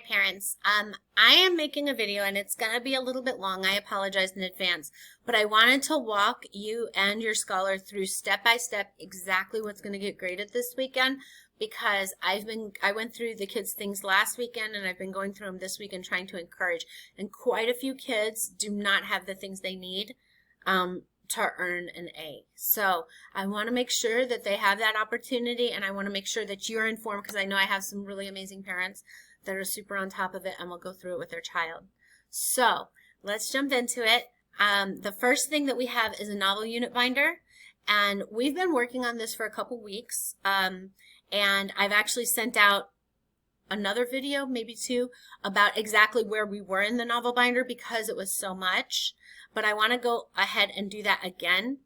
parents. I am making a video and it's going to be a little bit long. I apologize in advance, but I wanted to walk you and your scholar through step by step exactly what's going to get graded this weekend, because I went through the kids' things last weekend and I've been going through them this weekend trying to encourage. And quite a few kids do not have the things they need to earn an A. So I want to make sure that they have that opportunity, and I want to make sure that you're informed, because I know I have some really amazing parents that are super on top of it and will go through it with their child. So let's jump into it. The first thing that we have is a novel unit binder, and we've been working on this for a couple weeks, and I've actually sent out another video, maybe two, about exactly where we were in the novel binder because it was so much. But I want to go ahead and do that again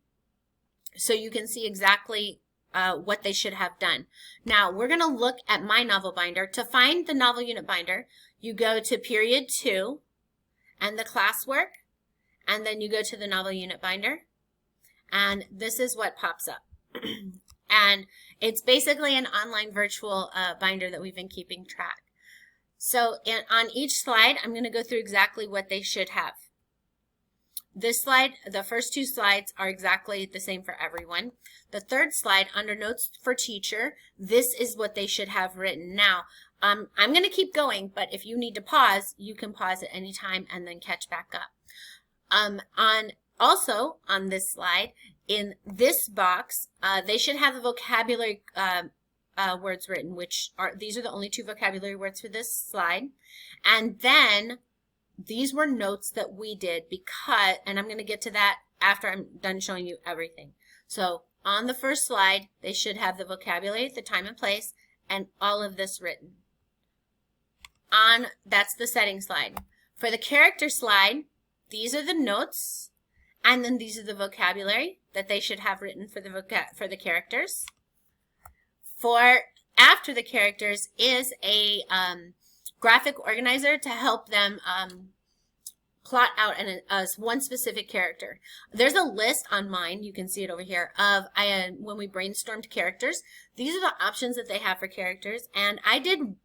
so you can see exactly what they should have done. Now, we're going to look at my novel binder. To find the novel unit binder, you go to period 2 and the classwork, and then you go to the novel unit binder, and this is what pops up. And it's basically an online virtual binder that we've been keeping track. So on each slide, I'm going to go through exactly what they should have. This slide, the first two slides are exactly the same for everyone. The third slide, under Notes for Teacher, this is what they should have written. Now, I'm going to keep going, but if you need to pause, you can pause at any time and then catch back up. Also on this slide, in this box, they should have the vocabulary words written, these are the only 2 vocabulary words for this slide. And then these were notes that we did because, and I'm going to get to that after I'm done showing you everything. So on the first slide, they should have the vocabulary, the time and place, and all of this written. That's the setting slide. For the character slide, these are the notes, and then these are the vocabulary that they should have written for the characters. For after the characters is a graphic organizer to help them plot out one specific character. There's a list on mine, you can see it over here, of when we brainstormed characters. These are the options that they have for characters, and I did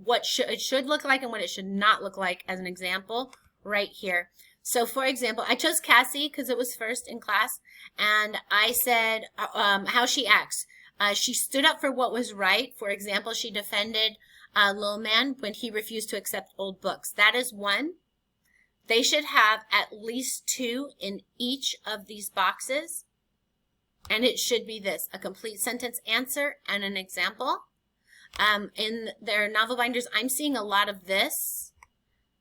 what it should look like and what it should not look like as an example right here. So for example, I chose Cassie because it was first in class, and I said how she acts. She stood up for what was right. For example, she defended Lil Man when he refused to accept old books. That is one. They should have at least 2 in each of these boxes, and it should be this: a complete sentence answer and an example. In their novel binders, I'm seeing a lot of this.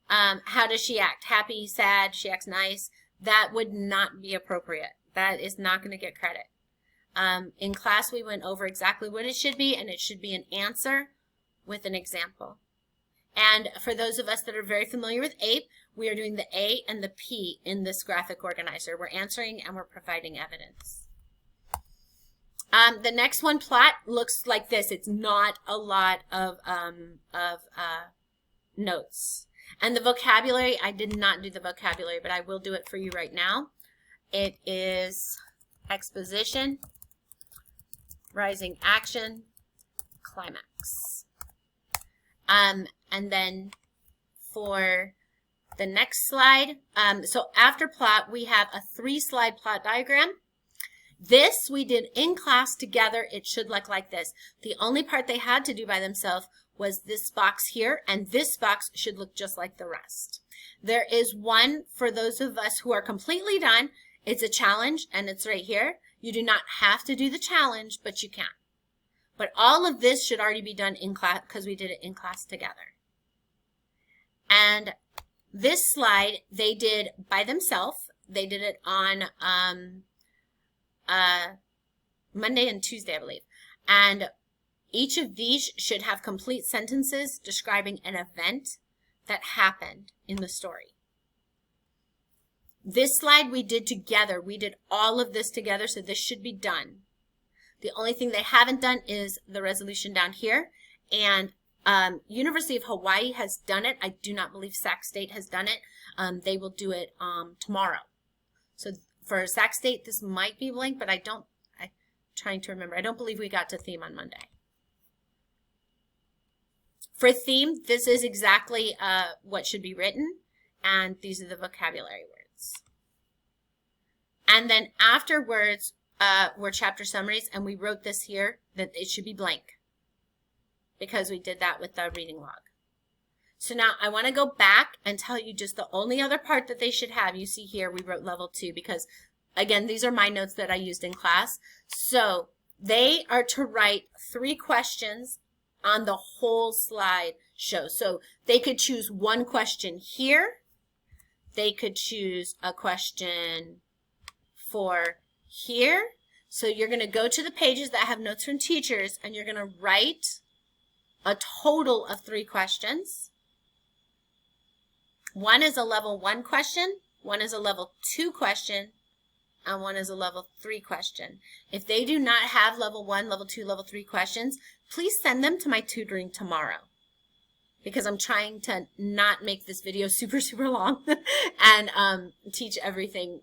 How does she act? Happy, sad, she acts nice. That would not be appropriate. That is not going to get credit. In class, we went over exactly what it should be, and it should be an answer with an example. And for those of us that are very familiar with APE, we are doing the A and the P in this graphic organizer. We're answering and we're providing evidence. The next one, plot, looks like this. It's not a lot of notes. And the vocabulary, I did not do the vocabulary, but I will do it for you right now. It is exposition, rising action, climax. And then for the next slide, so after plot, we have a 3-slide plot diagram. This we did in class together. It should look like this. The only part they had to do by themselves was this box here, and this box should look just like the rest. There is one for those of us who are completely done. It's a challenge, and it's right here. You do not have to do the challenge, but you can. But all of this should already be done in class because we did it in class together. And this slide they did by themselves. They did it on Monday and Tuesday, I believe. And each of these should have complete sentences describing an event that happened in the story. This slide we did together. We did all of this together, so this should be done. The only thing they haven't done is the resolution down here. And University of Hawaii has done it. I do not believe Sac State has done it. They will do it tomorrow. So for Sac State, this might be blank, but I'm trying to remember. I don't believe we got to theme on Monday. For theme, this is exactly what should be written, and these are the vocabulary words. And then afterwards were chapter summaries, and we wrote this here that it should be blank because we did that with the reading log. So now I want to go back and tell you just the only other part that they should have. You see here we wrote level 2 because, again, these are my notes that I used in class. So they are to write 3 questions on the whole slide show. So they could choose one question here. They could choose a question for here. So you're going to go to the pages that have notes from teachers, and you're going to write a total of 3 questions. One is a level 1 question, one is a level 2 question, and one is a level 3 question. If they do not have level 1, level 2, level 3 questions, please send them to my tutoring tomorrow, because I'm trying to not make this video super long and teach everything.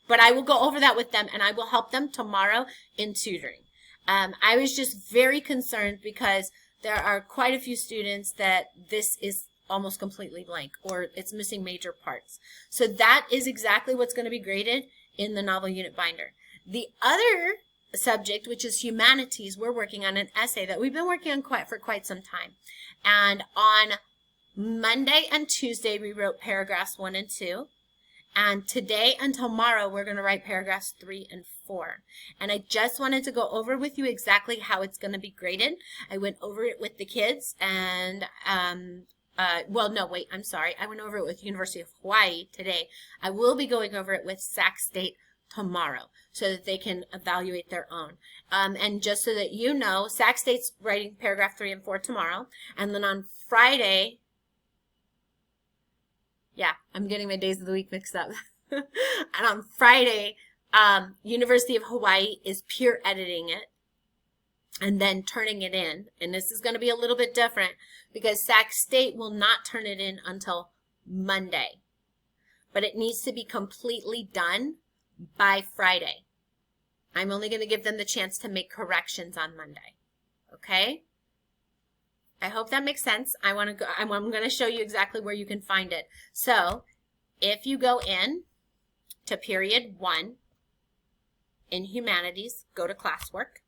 But I will go over that with them, and I will help them tomorrow in tutoring. I was just very concerned because there are quite a few students that this is almost completely blank, or it's missing major parts. So that is exactly what's going to be graded in the novel unit binder. The other subject, which is humanities, we're working on an essay that we've been working on for quite some time. And on Monday and Tuesday, we wrote paragraphs 1 and 2. And today and tomorrow, we're going to write paragraphs 3 and 4. And I just wanted to go over with you exactly how it's going to be graded. I went over it with the kids, and well, no, wait, I'm sorry. I went over it with University of Hawaii today. I will be going over it with Sac State tomorrow so that they can evaluate their own. And just so that you know, Sac State's writing paragraph 3 and 4 tomorrow. And then on Friday, yeah, I'm getting my days of the week mixed up. And on Friday, University of Hawaii is peer editing it and then turning it in. And this is going to be a little bit different because Sac State will not turn it in until Monday. But it needs to be completely done by Friday. I'm only going to give them the chance to make corrections on Monday. Okay? I hope that makes sense. I'm going to show you exactly where you can find it. So, if you go in to period 1 in humanities, go to classwork,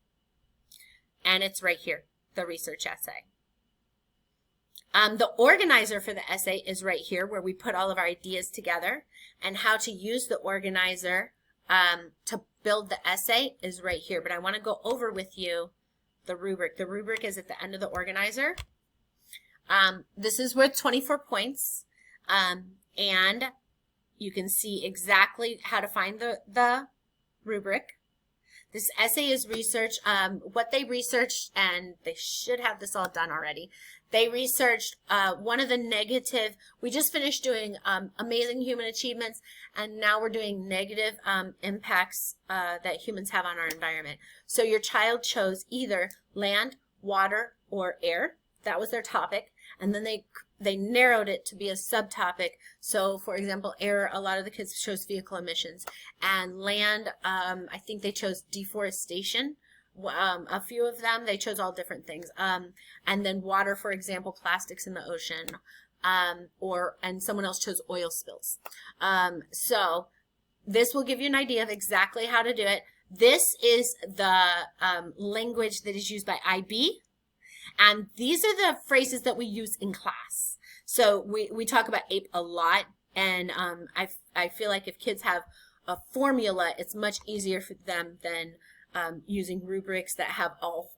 and it's right here, the research essay. The organizer for the essay is right here where we put all of our ideas together, and how to use the organizer to build the essay is right here. But I want to go over with you the rubric. The rubric is at the end of the organizer. This is worth 24 points, and you can see exactly how to find the rubric. This essay is research. What they researched, and they should have this all done already, they researched one of the negative, we just finished doing amazing human achievements, and now we're doing negative impacts that humans have on our environment. So your child chose either land, water, or air. That was their topic. And then they narrowed it to be a subtopic. So, for example, air, a lot of the kids chose vehicle emissions. And land, I think they chose deforestation. A few of them, they chose all different things. And then water, for example, plastics in the ocean. And someone else chose oil spills. So this will give you an idea of exactly how to do it. This is the language that is used by IB. And these are the phrases that we use in class. So we talk about APE a lot, and I feel like if kids have a formula, it's much easier for them than using rubrics that have all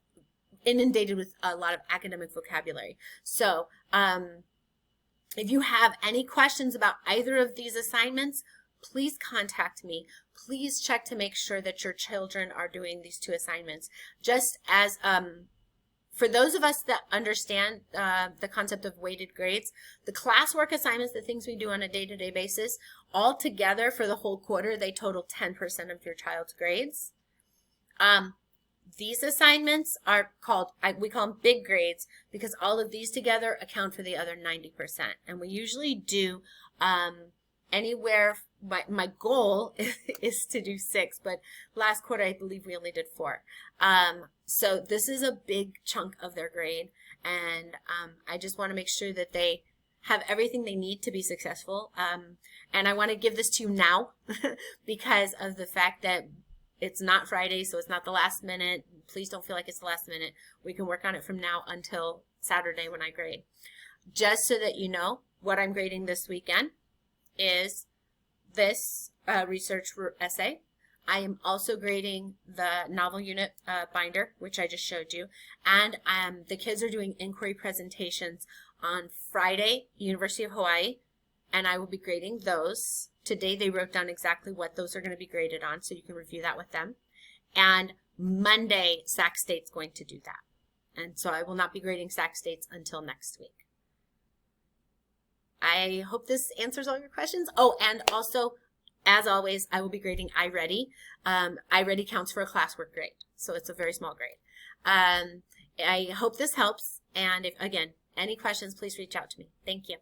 inundated with a lot of academic vocabulary. So if you have any questions about either of these assignments, please contact me. Please check to make sure that your children are doing these 2 assignments. Just as for those of us that understand the concept of weighted grades, the classwork assignments, the things we do on a day-to-day basis, all together for the whole quarter, they total 10% of your child's grades. These assignments are called, we call them big grades, because all of these together account for the other 90%. And we usually do anywhere, my goal is to do 6, but last quarter I believe we only did 4. So this is a big chunk of their grade, and I just want to make sure that they have everything they need to be successful. And I want to give this to you now because of the fact that it's not Friday, so it's not the last minute. Please don't feel like it's the last minute. We can work on it from now until Saturday when I grade. Just so that you know, what I'm grading this weekend is this research essay. I am also grading the novel unit binder, which I just showed you. And the kids are doing inquiry presentations on Friday, University of Hawaii, and I will be grading those. Today they wrote down exactly what those are going to be graded on, so you can review that with them. And Monday, Sac State's going to do that. And so I will not be grading Sac State's until next week. I hope this answers all your questions. Oh, and also, as always, I will be grading iReady. iReady counts for a classwork grade, so it's a very small grade. I hope this helps, and if, again, any questions, please reach out to me. Thank you.